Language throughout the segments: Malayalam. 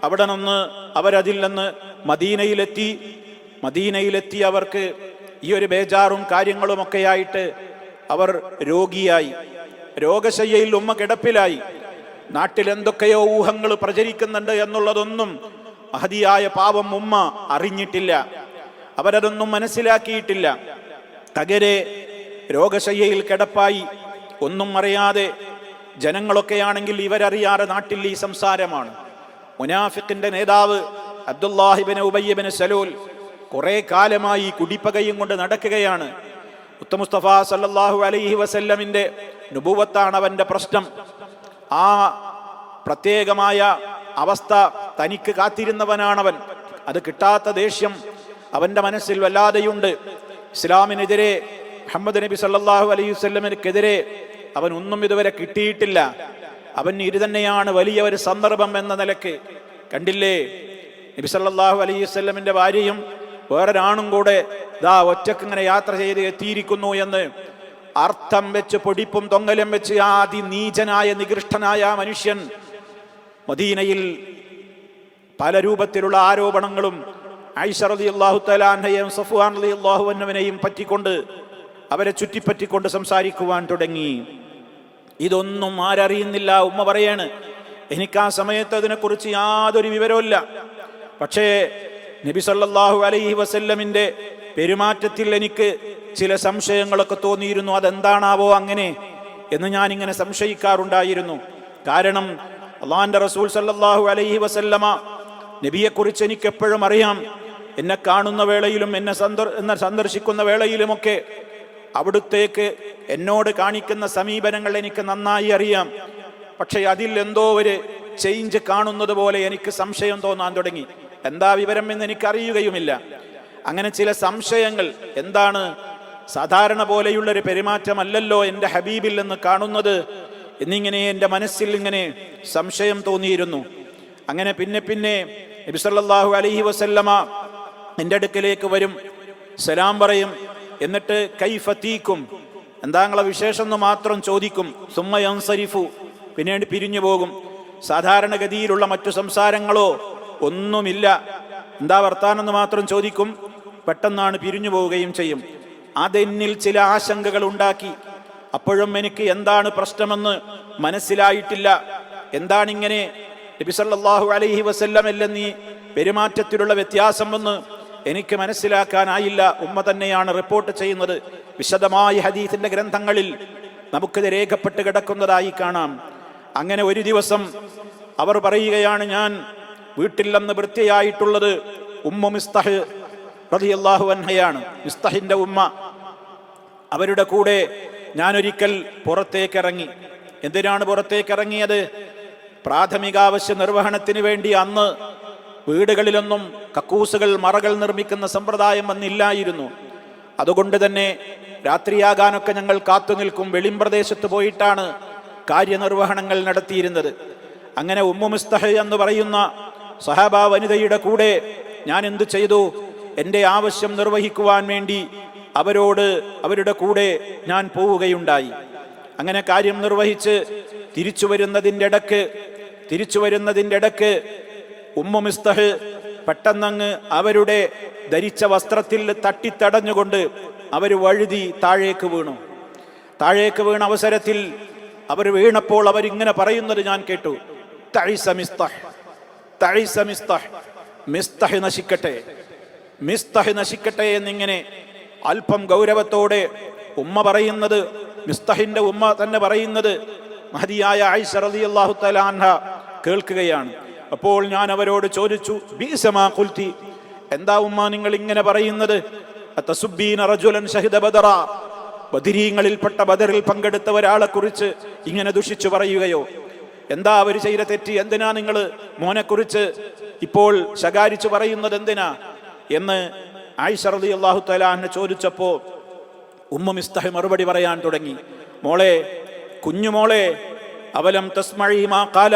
അവിടെ നിന്ന് അവരതിൽ നിന്ന് മദീനയിലെത്തി അവർക്ക് ഈ ഒരു ബേജാറും കാര്യങ്ങളുമൊക്കെയായിട്ട് അവർ രോഗിയായി. രോഗശയ്യയിൽ ഉമ്മ കിടപ്പിലായി. നാട്ടിൽ എന്തൊക്കെയോ ഊഹങ്ങൾ പ്രചരിക്കുന്നുണ്ട് എന്നുള്ളതൊന്നും മഹദിയായ പാവം ഉമ്മ അറിഞ്ഞിട്ടില്ല. അവരതൊന്നും മനസ്സിലാക്കിയിട്ടില്ല. തകരെ രോഗശയ്യയിൽ കിടപ്പായി, ഒന്നും അറിയാതെ. ജനങ്ങളൊക്കെയാണെങ്കിൽ ഇവരറിയാതെ നാട്ടിൽ ഈ സംസാരമാണ്. മുനാഫിഖിന്റെ നേതാവ് അബ്ദുല്ലാഹിബ്നു ഉബയ്യ് ഇബ്നു സലൂൽ കുറെ കാലമായി കുടിപ്പകയും കൊണ്ട് നടക്കുകയാണ്. മുസ്തഫ സല്ലല്ലാഹു അലൈഹി വസല്ലമിന്റെ നുബുവത്താണ് അവന്റെ പ്രശ്നം. ആ പ്രത്യേകമായ അവസ്ഥ തനിക്ക് കാത്തിരുന്നവനാണവൻ. അത് കിട്ടാത്ത ദേഷ്യം അവന്റെ മനസ്സിൽ വല്ലാതെയുണ്ട്. ഇസ്ലാമിനെതിരെ, മുഹമ്മദ് നബി സല്ലല്ലാഹു അലൈഹി വസല്ലമിനെതിരെ അവൻ ഒന്നും ഇതുവരെ കിട്ടിയിട്ടില്ല. അവൻ ഇത് തന്നെയാണ് വലിയ ഒരു സന്ദർഭം എന്ന നിലക്ക്. കണ്ടില്ലേ, നബി സല്ലല്ലാഹു അലൈഹി വസല്ലമിന്റെ ഭാര്യയും വേറൊരാണും കൂടെ ഒറ്റക്ക് ഇങ്ങനെ യാത്ര ചെയ്ത് എത്തിയിരിക്കുന്നു എന്ന് അർത്ഥം വെച്ച് പൊടിപ്പും തൊങ്ങലും വെച്ച് ആ അതിനീചനായ നികൃഷ്ടനായ മനുഷ്യൻ മദീനയിൽ പല രൂപത്തിലുള്ള ആരോപണങ്ങളും ആയിഷ റളിയല്ലാഹു തആല അൻഹയെയും സഫ്വാൻ റളിയല്ലാഹു അൻഹുവിനെയും പറ്റിക്കൊണ്ട്, അവരെ ചുറ്റിപ്പറ്റിക്കൊണ്ട് സംസാരിക്കുവാൻ തുടങ്ങി. ഇതൊന്നും ആരറിയുന്നില്ല. ഉമ്മ പറയാണ്, എനിക്ക് ആ സമയത്ത് അതിനെക്കുറിച്ച് യാതൊരു വിവരവുമില്ല. പക്ഷേ നബി സല്ലല്ലാഹു അലൈഹി വസല്ലമിന്റെ പെരുമാറ്റത്തിൽ എനിക്ക് ചില സംശയങ്ങളൊക്കെ തോന്നിയിരുന്നു. അതെന്താണാവോ അങ്ങനെ എന്ന് ഞാനിങ്ങനെ സംശയിക്കാറുണ്ടായിരുന്നു. കാരണം അള്ളാഹിന്റെ റസൂൽ സല്ലല്ലാഹു അലൈഹി വസല്ലമ നബിയെക്കുറിച്ച് എനിക്ക് എപ്പോഴും അറിയാം. എന്നെ കാണുന്ന വേളയിലും എന്നെ സന്ദർശിക്കുന്ന വേളയിലുമൊക്കെ അവിടുത്തേക്ക് എന്നോട് കാണിക്കുന്ന സമീപനങ്ങൾ എനിക്ക് നന്നായി അറിയാം. പക്ഷെ അതിൽ എന്തോ ഒരു ചേഞ്ച് കാണുന്നത് പോലെ എനിക്ക് സംശയം തോന്നാൻ തുടങ്ങി. എന്താ വിവരം എന്ന് എനിക്കറിയുകയുമില്ല. അങ്ങനെ ചില സംശയങ്ങൾ, എന്താണ് സാധാരണ പോലെയുള്ളൊരു പെരുമാറ്റമല്ലല്ലോ എൻ്റെ ഹബീബിൽ നിന്ന് കാണുന്നത് എന്നിങ്ങനെ എൻ്റെ മനസ്സിൽ ഇങ്ങനെ സംശയം തോന്നിയിരുന്നു. അങ്ങനെ പിന്നെ നബി സല്ലല്ലാഹു അലൈഹി വസല്ലമ എൻ്റെ അടുക്കലേക്ക് വരും, സലാം പറയും. എന്നിട്ട് കൈഫതീക്കും, എന്താ നിങ്ങളെ വിശേഷം എന്ന് മാത്രം ചോദിക്കും. സുമ്മ യൻസരിഫു, പിന്നീട് പിരിഞ്ഞു പോകും. സാധാരണഗതിയിലുള്ള മറ്റു സംസാരങ്ങളോ ഒന്നുമില്ല. എന്താ വർത്താനെന്ന് മാത്രം ചോദിക്കും, പെട്ടെന്നാണ് പിരിഞ്ഞു പോവുകയും ചെയ്യും. അതെന്നിൽ ചില ആശങ്കകൾ ഉണ്ടാക്കി. അപ്പോഴും എനിക്ക് എന്താണ് പ്രശ്നമെന്ന് മനസ്സിലായിട്ടില്ല. എന്താണിങ്ങനെ നബി സല്ലല്ലാഹു അലൈഹി വസല്ലമല്ലെന്നീ പെരുമാറ്റത്തിലുള്ള വ്യത്യാസമെന്ന് എനിക്ക് മനസ്സിലാക്കാനായില്ല. ഉമ്മ തന്നെയാണ് റിപ്പോർട്ട് ചെയ്യുന്നത്. വിശദമായ ഹദീസിന്റെ ഗ്രന്ഥങ്ങളിൽ നമുക്കിത് രേഖപ്പെട്ട് കിടക്കുന്നതായി കാണാം. അങ്ങനെ ഒരു ദിവസം അവർ പറയുകയാണ്, ഞാൻ വീട്ടിൽ നിന്ന് വൃത്തിയായിട്ടുള്ളത് ഉമ്മ മിസ്തഹ് റളിയല്ലാഹു അൻഹയാണ്, മിസ്തഹിന്റെ ഉമ്മ. അവരുടെ കൂടെ ഞാനൊരിക്കൽ പുറത്തേക്കിറങ്ങി. എന്തിനാണ് പുറത്തേക്കിറങ്ങിയത്? പ്രാഥമികാവശ്യ നിർവഹണത്തിന് വേണ്ടി. അന്ന് വീടുകളിലൊന്നും കക്കൂസുകൾ, മറകൾ നിർമ്മിക്കുന്ന സമ്പ്രദായം വന്നില്ലായിരുന്നു. അതുകൊണ്ട് തന്നെ രാത്രിയാകാനൊക്കെ ഞങ്ങൾ കാത്തു നിൽക്കും. വെളിമ്പ്രദേശത്ത് പോയിട്ടാണ് കാര്യനിർവഹണങ്ങൾ നടത്തിയിരുന്നത്. അങ്ങനെ ഉമ്മു മിസ്തഹ് എന്ന് പറയുന്ന സഹാബ വനിതയുടെ കൂടെ ഞാൻ എന്തു ചെയ്തു? എൻ്റെ ആവശ്യം നിർവഹിക്കുവാൻ വേണ്ടി അവരുടെ കൂടെ ഞാൻ പോവുകയുണ്ടായി. അങ്ങനെ കാര്യം നിർവഹിച്ച് തിരിച്ചു വരുന്നതിൻ്റെ ഇടക്ക് ഉമ്മു മിസ്തഹ് പെട്ടെന്നങ്ങ് അവരുടെ ധരിച്ച വസ്ത്രത്തിൽ തട്ടിത്തടഞ്ഞുകൊണ്ട് അവർ വഴുതി താഴേക്ക് വീണ അവസരത്തിൽ അവർ വീണപ്പോൾ അവരിങ്ങനെ പറയുന്നത് ഞാൻ കേട്ടു, തഈസ മിസ്തഹ്, മിസ്തഹ് നശിക്കട്ടെ എന്നിങ്ങനെ അല്പം ഗൗരവത്തോടെ ഉമ്മ പറയുന്നത്, മിസ്തഹിന്റെ ഉമ്മ തന്നെ പറയുന്നത് മഹദിയായ ആയിഷ റളിയല്ലാഹു തആല അൻഹ കേൾക്കുകയാണ്. അപ്പോൾ ഞാൻ അവരോട് ചോദിച്ചു, ബീസമാ ഖുൽതി, എന്താ ഉമ്മ നിങ്ങൾ ഇങ്ങനെ പറയുന്നത്? അതസുബ്ബീന റജുലൻ ശഹിദ ബദറ, ബദരീങ്ങളിൽപ്പെട്ട ബദറിൽ പങ്കെടുത്ത ഒരാളെ കുറിച്ച് ഇങ്ങനെ ദുഷിച്ചു പറയുകയോ? എന്താ അവർ ചെയ്ത തെറ്റ്? എന്തിനാ നിങ്ങൾ മോനെക്കുറിച്ച് ഇപ്പോൾ ശകാരിച്ചു പറയുന്നത്? എന്തിനാ എന്ന് ആയിഷ റളിയല്ലാഹു തആല അൻഹ ചോദിച്ചപ്പോൾ ഉമ്മു മിസ്തഹ് മറുപടി പറയാൻ തുടങ്ങി, മോളെ, കുഞ്ഞുമോളെ, അവലം തസ്മഈ മാ ഖാല,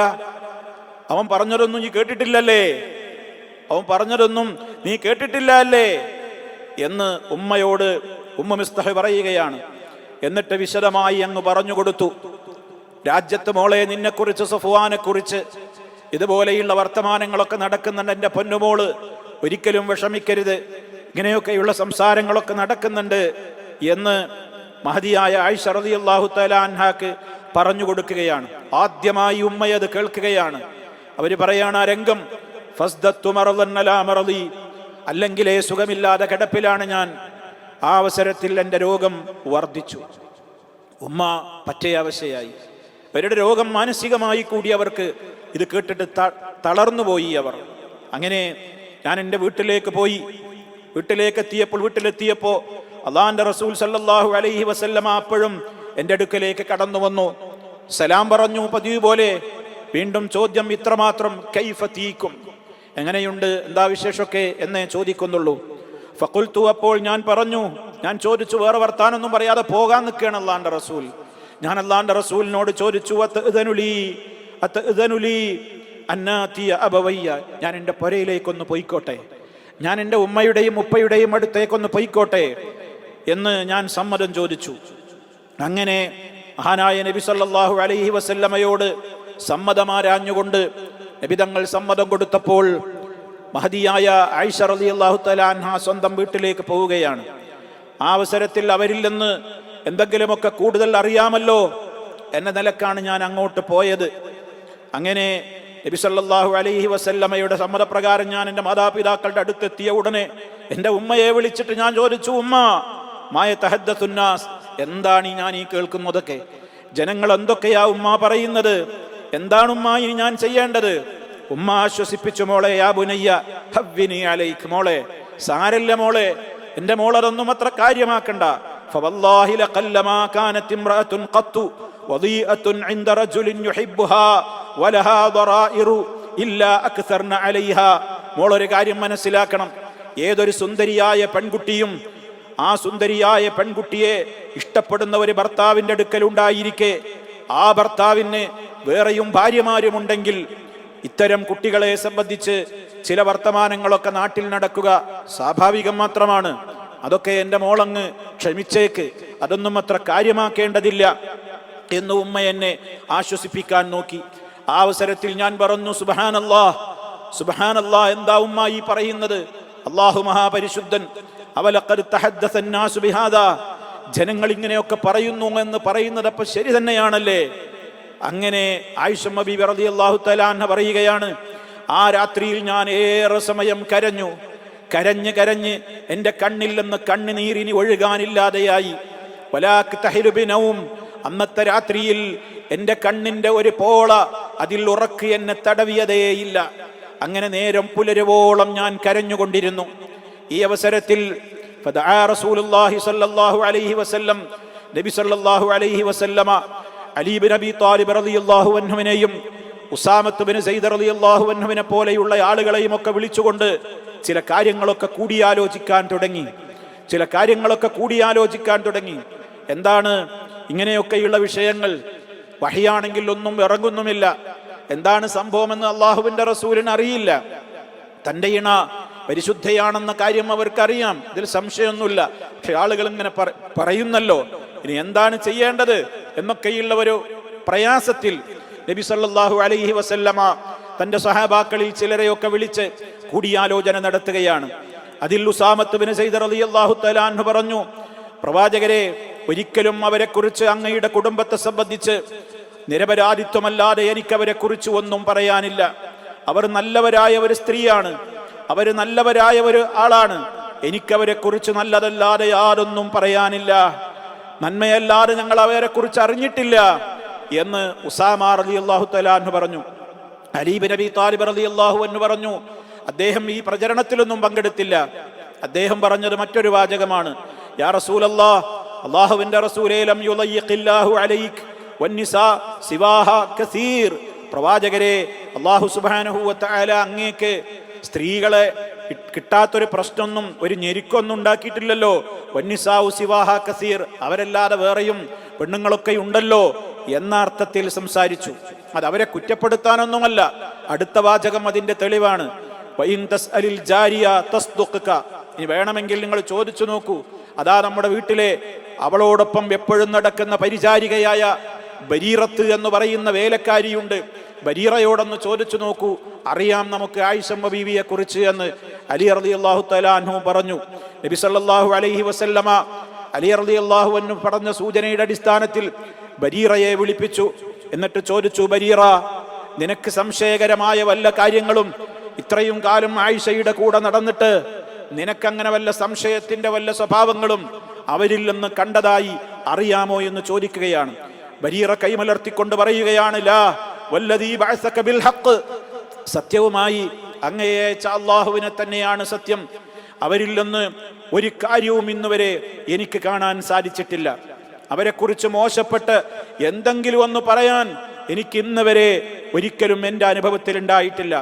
അവൻ പറഞ്ഞതൊന്നും നീ കേട്ടിട്ടില്ല അല്ലേ എന്ന് ഉമ്മയോട് ഉമ്മു മിസ്തഹ് പറയുകയാണ്. എന്നിട്ട് വിശദമായി അങ്ങ് പറഞ്ഞു കൊടുത്തു, രാജ്യത്ത് മോളെ നിന്നെക്കുറിച്ച്, സഫ്വാനെ കുറിച്ച് ഇതുപോലെയുള്ള വർത്തമാനങ്ങളൊക്കെ നടക്കുന്നുണ്ട്. എൻ്റെ പൊന്നുമോള് ഒരിക്കലും വിഷമിക്കരുത്, ഇങ്ങനെയൊക്കെയുള്ള സംസാരങ്ങളൊക്കെ നടക്കുന്നുണ്ട് എന്ന് മഹദിയായ ആയിഷ റളിയല്ലാഹു തആല അൻഹാക്ക് പറഞ്ഞു കൊടുക്കുകയാണ്. ആദ്യമായി ഉമ്മയത് കേൾക്കുകയാണ്. അവര് പറയാണ്, ആ രംഗം, ഫസ്ദത്തു മറളൻ അലാ മറളി, അല്ലെങ്കിലേ സുഖമില്ലാതെ കിടപ്പിലാണ് ഞാൻ. ആ അവസരത്തിൽ എൻ്റെ രോഗം വർദ്ധിച്ചു. ഉമ്മ പറ്റയാവശയായി. അവരുടെ രോഗം മാനസികമായി കൂടി അവർക്ക് ഇത് കേട്ടിട്ട് തളർന്നുപോയി അവർ. അങ്ങനെ ഞാൻ എൻ്റെ വീട്ടിലേക്ക് പോയി. വീട്ടിലെത്തിയപ്പോൾ അള്ളാന്റെ റസൂൽ സല്ലല്ലാഹു അലൈഹി വസല്ലമ അപ്പോഴും എൻ്റെ അടുക്കലേക്ക് കടന്നു വന്നു. സലാം പറഞ്ഞു പതിവ് പോലെ. വീണ്ടും ചോദ്യം ഇത്രമാത്രം, കൈഫ തീക്കും, എങ്ങനെയുണ്ട്, എന്താ വിശേഷമൊക്കെ എന്നേ ചോദിക്കുന്നുള്ളൂ. ഫഖുൽതു, അപ്പോൾ ഞാൻ ചോദിച്ചു, വേറെ വർത്താനൊന്നും പറയാതെ പോകാൻ നിൽക്കുകയാണ് അള്ളാന്റെ റസൂൽ. ഞാൻ അള്ളാന്റെ റസൂലിനോട് ചോദിച്ചു, ഞാൻ എൻ്റെ പുരയിലേക്കൊന്ന് പൊയ്ക്കോട്ടെ, ഞാൻ എൻ്റെ ഉമ്മയുടെയും ഉപ്പയുടെയും അടുത്തേക്കൊന്ന് പൊയ്ക്കോട്ടെ എന്ന് ഞാൻ സമ്മതം ചോദിച്ചു. അങ്ങനെ മഹാനായ നബി സല്ലല്ലാഹു അലൈഹി വസല്ലമയോട് സമ്മതമാരാഞ്ഞുകൊണ്ട് നബി തങ്ങൾ സമ്മതം കൊടുത്തപ്പോൾ മഹദിയായ ആയിഷ റളിയല്ലാഹു തആല അൻഹ സ്വന്തം വീട്ടിലേക്ക് പോവുകയാണ്. ആ അവസരത്തിൽ അവരിൽ നിന്ന് എന്തെങ്കിലുമൊക്കെ കൂടുതൽ അറിയാമല്ലോ എന്ന നിലക്കാണ് ഞാൻ അങ്ങോട്ട് പോയത്. അങ്ങനെ നബി സല്ലല്ലാഹു അലൈഹി വസല്ലമയുടെ സമ്മതപ്രകാരം ഞാൻ എൻ്റെ മാതാപിതാക്കളുടെ അടുത്തെത്തിയ ഉടനെ എൻ്റെ ഉമ്മയെ വിളിച്ചിട്ട് ഞാൻ ചോദിച്ചു, ഉമ്മ മായ തഹദ്ദസുന്നാസ്, എന്താണ് ഞാൻ ഈ കേൾക്കുന്നതൊക്കെ? ജനങ്ങൾ എന്തൊക്കെയാ ഉമ്മ പറയുന്നത്? എന്താണ് ഉമ്മ ഇനി ഞാൻ ചെയ്യേണ്ടത്? ഉമ്മ ആശ്വസിപ്പിച്ചു, മോളെ, യാ ബുനയ്യ ഹവ്വിനി അലൈക്, മോളെ സാരല്ല മോളെ, എൻ്റെ മോളതൊന്നും അത്ര കാര്യമാക്കണ്ട. ഫവല്ലാഹി ലഖല്ലമാ കാനത് ഇംറഅത്തുൻ ഖത്തു വദീഅത്തുൻ ഇൻദ റജുലിൻ യുഹിബ്ബുഹാ വലഹാ ദറാഇറു ഇല്ലാ അക്സർന അലൈഹാ. മോളൊരു കാര്യം മനസ്സിലാക്കണം, ഏതൊരു സുന്ദരിയായ പെൺകുട്ടിയും ആ സുന്ദരിയായ പെൺകുട്ടിയെ ഇഷ്ടപ്പെടുന്ന ഒരു ഭർത്താവിൻ്റെ അടുക്കൽ ഉണ്ടായിരിക്കെ ആ ഭർത്താവിന് വേറെയും ഭാര്യമാരുമുണ്ടെങ്കിൽ ഇത്തരം കുട്ടികളെ സംബന്ധിച്ച് ചില വർത്തമാനങ്ങളൊക്കെ നാട്ടിൽ നടക്കുക സ്വാഭാവികം മാത്രമാണ്. അതൊക്കെ എൻ്റെ മോളങ്ങ് ക്ഷമിച്ചേക്ക്, അതൊന്നും അത്ര കാര്യമാക്കേണ്ടതില്ല എന്ന് ഉമ്മ എന്നെ ആശ്വസിപ്പിക്കാൻ നോക്കി. ആ അവസരത്തിൽ ഞാൻ പറഞ്ഞു, സുബ്ഹാനല്ലാഹ്, സുബ്ഹാനല്ലാഹ്, എന്താ ഉമ്മ ഈ പറയുന്നത്? അല്ലാഹു മഹാപരിശുദ്ധൻ, അവലഖദ് തഹദ്ദസ അന്നാസു ബിഹാദാ, ജനങ്ങൾ ഇങ്ങനെയൊക്കെ പറയുന്നു എന്ന് പറയുന്നത് അപ്പൊ ശരി തന്നെയാണല്ലേ? അങ്ങനെ ആയിഷ ബീബി റളിയല്ലാഹു തആല അൻഹ പറയുകയാണ്, ആ രാത്രിയിൽ ഞാൻ ഏറെ സമയം കരഞ്ഞ് എൻ്റെ കണ്ണിൽ നിന്ന് കണ്ണുനീരിനി ഒഴുകാനില്ലാതെയായി. വലാക് തഹിലു ബിനൗം, അന്നത്തെ രാത്രിയിൽ എൻ്റെ കണ്ണിൻ്റെ ഒരു പോള അതിൽ ഉറക്ക് എന്നെ തടവിയതേയില്ല. അങ്ങനെ നേരം പുലരുവോളം ഞാൻ കരഞ്ഞുകൊണ്ടിരുന്നു. ഈ അവസരത്തിൽ ഫദഅ റസൂലുള്ളാഹി സ്വല്ലല്ലാഹു അലൈഹി വസല്ലം, നബി സ്വല്ലല്ലാഹു അലൈഹി വസല്ലമ അലി ബിൻ അബി ത്വാലിബ് റളിയല്ലാഹു അൻഹുവിനെയും ഉസാമത്ത് ബിൻ സൈദ് റളിയല്ലാഹു അൻഹുവിനെ പോലെയുള്ള ആളുകളെയും ഒക്കെ വിളിച്ചുകൊണ്ട് ചില കാര്യങ്ങളൊക്കെ കൂടിയാലോചിക്കാൻ തുടങ്ങി. എന്താണ് ഇങ്ങനെയൊക്കെയുള്ള വിഷയങ്ങൾ? വഹിയാണെങ്കിൽ ഒന്നും ഇറങ്ങുന്നുമില്ല. എന്താണ് സംഭവമെന്ന് അള്ളാഹുവിന്റെ റസൂലിന് അറിയില്ല. തന്റെ ഇണ പരിശുദ്ധയാണെന്ന കാര്യം അവർക്കറിയാം, ഇതിൽ സംശയമൊന്നുമില്ല. പക്ഷെ ആളുകൾ ഇങ്ങനെ പറയുന്നല്ലോ, ഇനി എന്താണ് ചെയ്യേണ്ടത് എന്നൊക്കെയുള്ള ഒരു പ്രയാസത്തിൽ നബി സല്ലല്ലാഹു അലൈഹി വസല്ലമ തന്റെ സഹാബാക്കളിൽ ചിലരെയൊക്കെ വിളിച്ച് കൂടിയാലോചന നടത്തുകയാണ്. അതിൽ ഉസാമത്ത് ബിൻ സൈദ് റളിയല്ലാഹു തആല അൻഹു പറഞ്ഞു, പ്രവാചകരെ, ഒരിക്കലും അവരെക്കുറിച്ച് അങ്ങയുടെ കുടുംബത്തെ സംബന്ധിച്ച് നിരപരാധിത്വമല്ലാതെ എനിക്കവരെ കുറിച്ച് ഒന്നും പറയാനില്ല. അവർ നല്ലവരായ ഒരു സ്ത്രീയാണ്, അവർ നല്ലവരായ ഒരു ആളാണ്. എനിക്കവരെ കുറിച്ച് നല്ലതല്ലാതെ യാതൊന്നും പറയാനില്ല, നന്മയല്ലാതെ ഞങ്ങൾ അവരെ കുറിച്ച് അറിഞ്ഞിട്ടില്ല എന്ന് ഉസാമ റളിയല്ലാഹു തആല അൻഹു പറഞ്ഞു. അലി ബിൻ അബി ത്വാലിബ് റളിയല്ലാഹു അൻഹു പറഞ്ഞു, അദ്ദേഹം ഈ പ്രചരണത്തിലൊന്നും പങ്കെടുത്തില്ല. അദ്ദേഹം പറഞ്ഞത് മറ്റൊരു വാചകമാണ്, യാ റസൂലല്ലാഹ്, അല്ലാഹുവിന്റെ റസൂലേ, ലം യുളയ്യിഖില്ലാഹു അലൈക വന്നിസാ സിവാഹ കസീർ. പ്രവാചകരെ, അല്ലാഹു സുബ്ഹാനഹു വ തആല അങ്ങേക്ക് സ്ത്രീകളെ കിട്ടാത്തൊരു പ്രശ്നമൊന്നും, ഒരു ഞെരുക്കൊന്നും ഉണ്ടാക്കിയിട്ടില്ലല്ലോ. വന്നിസാഉ സിവാഹ കസീർ, അവരല്ലാതെ വേറെയും പെണ്ണുങ്ങളൊക്കെ ഉണ്ടല്ലോ എന്ന അർത്ഥത്തിൽ സംസാരിച്ചു. അത് അവരെ കുറ്റപ്പെടുത്താനൊന്നുമല്ല. അടുത്ത വാചകം അതിന്റെ തെളിവാണ്. വഇൻ തസ്അലിൽ ജാരിയ തസ്ദുഖക, ഇനി വേണമെങ്കിൽ നിങ്ങൾ ചോദിച്ചു നോക്കൂ, അതാ നമ്മുടെ വീട്ടിലെ അവളോടൊപ്പം എപ്പോഴും നടക്കുന്ന പരിചാരികയായ ബരീറത്ത് എന്ന് പറയുന്ന വേലക്കാരിയുണ്ട്, ബരീറയോടൊന്ന് ചോദിച്ചു നോക്കൂ, അറിയാം നമുക്ക് ആയിഷമ്മ ബീവിയെ കുറിച്ച് എന്ന് അലി റളിയല്ലാഹു തആല അൻഹു പറഞ്ഞു. നബി സല്ലല്ലാഹു അലൈഹി വസല്ലമ അലി റളിയല്ലാഹു അൻഹു പറഞ്ഞ സൂചനയുടെ അടിസ്ഥാനത്തിൽ ബരീറയെ വിളിപ്പിച്ചു. എന്നിട്ട് ചോദിച്ചു, ബരീറ, നിനക്ക് സംശയകരമായ വല്ല കാര്യങ്ങളും ഇത്രയും കാലം ആയിഷയുടെ കൂടെ നടന്നിട്ട് നിനക്കങ്ങനെ വല്ല സംശയത്തിന്റെ വല്ല സ്വഭാവങ്ങളും അവരിൽ നിന്ന് കണ്ടതായി അറിയാമോ എന്ന് ചോദിക്കുകയാണ്. ബരീറ കൈമലർത്തിക്കൊണ്ട് പറയുകയാണ്, ലാ വല്ലദീ ബഅസക ബിൽ ഹഖ്, സത്യവുമായി അങ്ങേയച്ച അല്ലാഹുവിനെ തന്നെയാണ് സത്യം, അവരിൽ നിന്ന് ഒരു കാര്യവും ഇന്നുവരെ എനിക്ക് കാണാൻ സാധിച്ചിട്ടില്ല. അവരെക്കുറിച്ച് മോശപ്പെട്ട് എന്തെങ്കിലും ഒന്ന് പറയാൻ എനിക്ക് ഇന്ന് വരെ ഒരിക്കലും എൻ്റെ അനുഭവത്തിൽ ഉണ്ടായിട്ടില്ല.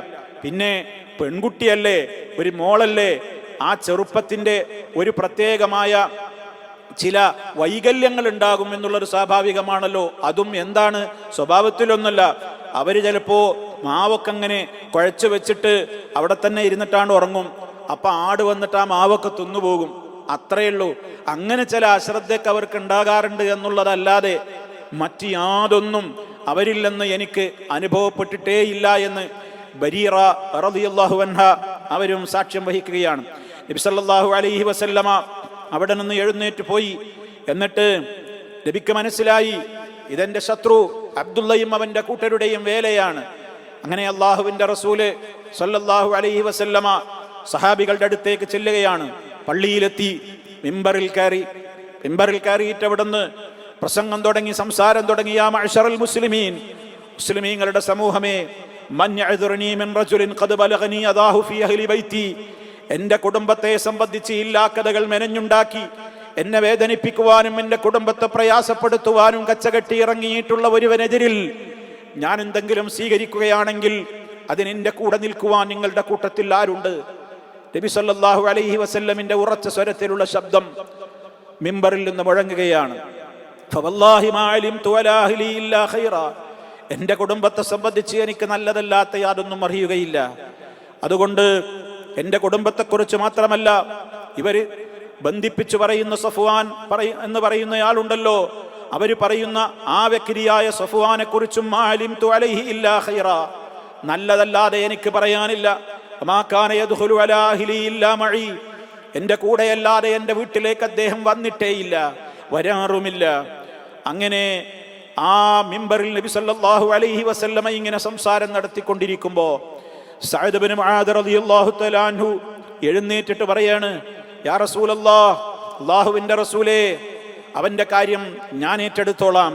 പിന്നെ പെൺകുട്ടിയല്ലേ, ഒരു മോളല്ലേ, ആ ചെറുപ്പത്തിൻ്റെ ഒരു പ്രത്യേകമായ ചില വൈകല്യങ്ങൾ ഉണ്ടാകും എന്നുള്ളത് സ്വാഭാവികമാണല്ലോ. അതും എന്താണ്, സ്വഭാവത്തിലൊന്നുമല്ല. അവർ ചിലപ്പോൾ മാവൊക്കെ അങ്ങനെ കുഴച്ച് വെച്ചിട്ട് അവിടെ തന്നെ ഇരുന്നിട്ടാണ് ഉറങ്ങും. അപ്പം ആട് വന്നിട്ട് ആ മാവൊക്കെ തിന്നുപോകും, അത്രയേ ഉള്ളൂ. അങ്ങനെ ചില അശ്രദ്ധയൊക്കെ അവർക്ക് ഉണ്ടാകാറുണ്ട് എന്നുള്ളതല്ലാതെ മറ്റ് യാതൊന്നും അവരിൽ നിന്ന് എനിക്ക് അനുഭവപ്പെട്ടിട്ടേ ഇല്ല എന്ന് ബരീറ റളിയല്ലാഹു അൻഹ അവരും സാക്ഷ്യം വഹിക്കുകയാണ്. നബി സല്ലല്ലാഹു അലൈഹി വസല്ലമ അവിടെ നിന്ന് എഴുന്നേറ്റ് പോയി. എന്നിട്ട് നബിക്ക് മനസ്സിലായി, ഇതെന്റെ ശത്രു അബ്ദുള്ളയും അവന്റെ കൂട്ടരുടെയും വേലയാണ്. അങ്ങനെ അള്ളാഹുവിന്റെ റസൂല് സല്ലല്ലാഹു അലൈഹി വസല്ലമ സഹാബികളുടെ അടുത്തേക്ക് ചെല്ലുകയാണ്. പള്ളിയിലെത്തി, മിമ്പറിൽ കയറിയിട്ട് അവിടുന്ന് പ്രസംഗം തുടങ്ങി, സംസാരം തുടങ്ങി. യാ മഅ്ശറൽ മുസ്ലിമീൻ, മുസ്ലിമീങ്ങളുടെ സമൂഹമേ, മൻ യഅ്ദുറനി മിൻ റജുലിൻ ഖദ് ബലഗനി അദാഹു ഫീ അഹ്ലി ബൈതി, എന്റെ കുടുംബത്തെ സംബന്ധിച്ച് ഇല്ലാക്കഥകൾ മെനഞ്ഞുണ്ടാക്കി എന്നെ വേദനിപ്പിക്കുവാനും എന്റെ കുടുംബത്തെ പ്രയാസപ്പെടുത്തുവാനും കച്ചകെട്ടി ഇറങ്ങിയിട്ടുള്ള ഒരുവനെതിരിൽ ഞാൻ എന്തെങ്കിലും സ്വീകരിക്കുകയാണെങ്കിൽ അതിനെന്റെ കൂടെ നിൽക്കുവാൻ നിങ്ങളുടെ കൂട്ടത്തിൽ ആരുണ്ട്? നബി സല്ലല്ലാഹു അലൈഹി വസല്ലമിന്റെ ഉറച്ച സ്വരത്തിലുള്ള ശബ്ദം മിമ്പറിൽ നിന്ന് മുഴങ്ങുകയാണ്. ഫവല്ലാഹി മാ അലിംതു വലാ അഹ്ലി ഇല്ലാ ഖൈറാ, എന്റെ കുടുംബത്തെ സംബന്ധിച്ച് എനിക്ക് നല്ലതല്ലാത്ത യാതൊന്നും അറിയുകയില്ല. അതുകൊണ്ട് എന്റെ കുടുംബത്തെക്കുറിച്ച് മാത്രമല്ല, ഇവര് ബന്ധിപ്പിച്ചു പറയുന്ന സഫ്വാൻ എന്ന് പറയുന്നയാളുണ്ടല്ലോ, അവര് പറയുന്ന ആ വ്യക്തിയായ സഫ്വാനെ കുറിച്ചും മാ അലിംതു അലൈഹി ഇല്ലാ ഖൈറാ, നല്ലതല്ലാതെ എനിക്ക് പറയാനില്ല. മാ കാന യദ്ഖുലു അലാ അഹ്ലി ഇല്ലാ മഈ, എന്റെ കൂടെയല്ലാതെ എന്റെ വീട്ടിലേക്ക് അദ്ദേഹം വന്നിട്ടേയില്ല, വരാറുമില്ല. അങ്ങനെ ആ മിമ്പറിൽ നബി സല്ലല്ലാഹു അലൈഹി വസല്ലമ ഇങ്ങനെ സംസാരം നടത്തിക്കൊണ്ടിരിക്കുമ്പോൾ സഅദ് ഇബ്നു മുആദ് റളിയല്ലാഹു തആല അൻഹു എഴുന്നേറ്റിട്ട് പറയാണ്, യാ റസൂലല്ലാഹ്, അല്ലാഹുവിന്റെ റസൂലേ, അവന്റെ കാര്യം ഞാൻ ഏറ്റെടുത്തോളാം.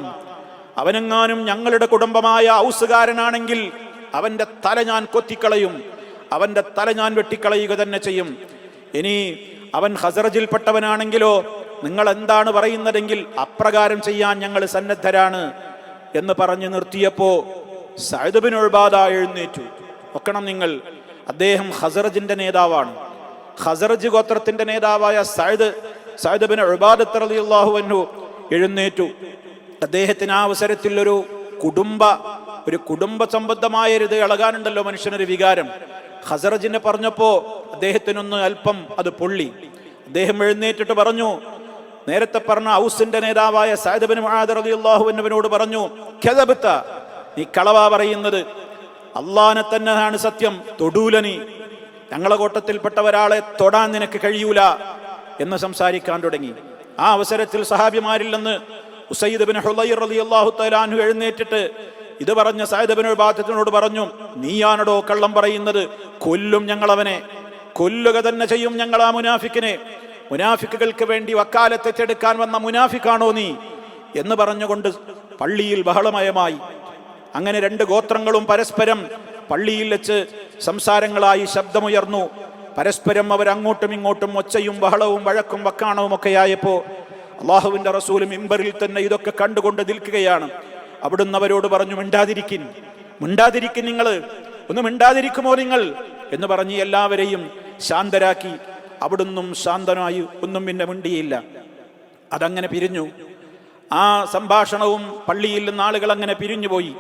അവനെങ്ങാനും ഞങ്ങളുടെ കുടുംബമായ ഔസുകാരനാണെങ്കിൽ അവന്റെ തല ഞാൻ കൊത്തിക്കളയും, അവന്റെ തല ഞാൻ വെട്ടിക്കളയുക തന്നെ ചെയ്യും. ഇനി അവൻ ഖസറജിൽപ്പെട്ടവനാണെങ്കിലോ നിങ്ങൾ എന്താണ് പറയുന്നതെങ്കിൽ അപ്രകാരം ചെയ്യാൻ ഞങ്ങൾ സന്നദ്ധരാണ് എന്ന് പറഞ്ഞു നിർത്തിയപ്പോ സഅദ് ഇബ്നു ഉബാദ എഴുന്നേറ്റു. നോക്കണം നിങ്ങൾ, അദ്ദേഹം ഖസറജിന്റെ നേതാവാണ്. ഖസറജ് ഗോത്രത്തിന്റെ നേതാവായ സഅദ് ഇബ്നു ഉബാദ റളിയല്ലാഹു അൻഹു എഴുന്നേറ്റു. അദ്ദേഹത്തിന് ആ അവസരത്തിൽ ഒരു കുടുംബ സംബന്ധമായൊരിത് ഇളകാനുണ്ടല്ലോ മനുഷ്യനൊരു വികാരം. ഖസറജിനെ പറഞ്ഞപ്പോ അദ്ദേഹത്തിനൊന്ന് അല്പം അത് പൊള്ളി. അദ്ദേഹം എഴുന്നേറ്റിട്ട് പറഞ്ഞു, നേരത്തെ പറഞ്ഞ ഔസിന്റെ നേതാവായ സഅദ് ഇബ്നു മുആദ് റളിയല്ലാഹു അൻഹുവിനോട് പറഞ്ഞു, കദബത, നീ കളവാ പറയുന്നത്, അല്ലാഹനെ തന്നെയാണ് സത്യം, തൊടൂല നീ, ഞങ്ങളെ കൂട്ടത്തിൽപ്പെട്ട ഒരാളെ തൊടാൻ നിനക്ക് കഴിയൂല എന്ന് സംസാരിക്കാൻ തുടങ്ങി. ആ അവസരത്തിൽ സഹാബിമാരിൽ നിന്ന് ഉസൈദ് ഇബ്നു ഹുളൈർ റളിയല്ലാഹു തആല അൻഹു എഴുന്നേറ്റിട്ട് ഇത് പറഞ്ഞ സഅദ് ഇബ്നു ഉബാദത്തിനോട് പറഞ്ഞു, നീയാണോ കള്ളം പറയുന്നത്? കൊല്ലും ഞങ്ങളവനെ, കൊല്ലുക തന്നെ ചെയ്യും ഞങ്ങൾ ആ മുനാഫിക്കിനെ. മുനാഫിക്കുകൾക്ക് വേണ്ടി വക്കാലത്തെടുക്കാൻ വന്ന മുനാഫിക്കാണോ നീ എന്ന് പറഞ്ഞുകൊണ്ട് പള്ളിയിൽ ബഹളമയമായി. അങ്ങനെ രണ്ട് ഗോത്രങ്ങളും പരസ്പരം പള്ളിയിൽ വെച്ച് സംസാരങ്ങളായി ശബ്ദമുയർന്നു. പരസ്പരം അവർ അങ്ങോട്ടും ഇങ്ങോട്ടും ഒച്ചയും ബഹളവും വഴക്കും വക്കാണവും ഒക്കെയായപ്പോ അള്ളാഹുവിന്റെ റസൂൽ മിമ്പറിൽ തന്നെ ഇതൊക്കെ കണ്ടുകൊണ്ട് നിൽക്കുകയാണ്. അവിടുന്ന് അവരോട് പറഞ്ഞു, മിണ്ടാതിരിക്കിൻ നിങ്ങൾ, ഒന്ന് മിണ്ടാതിരിക്കുമോ നിങ്ങൾ എന്ന് പറഞ്ഞ് എല്ലാവരെയും ശാന്തരാക്കി. അവിടുന്നും ശാന്തനായി ഒന്നും പിന്നെ മിണ്ടിയില്ല. അതങ്ങനെ പിരിഞ്ഞു. ആ സംഭാഷണവും പള്ളിയിൽ നിന്ന് ആളുകൾ അങ്ങനെ പിരിഞ്ഞുപോയി.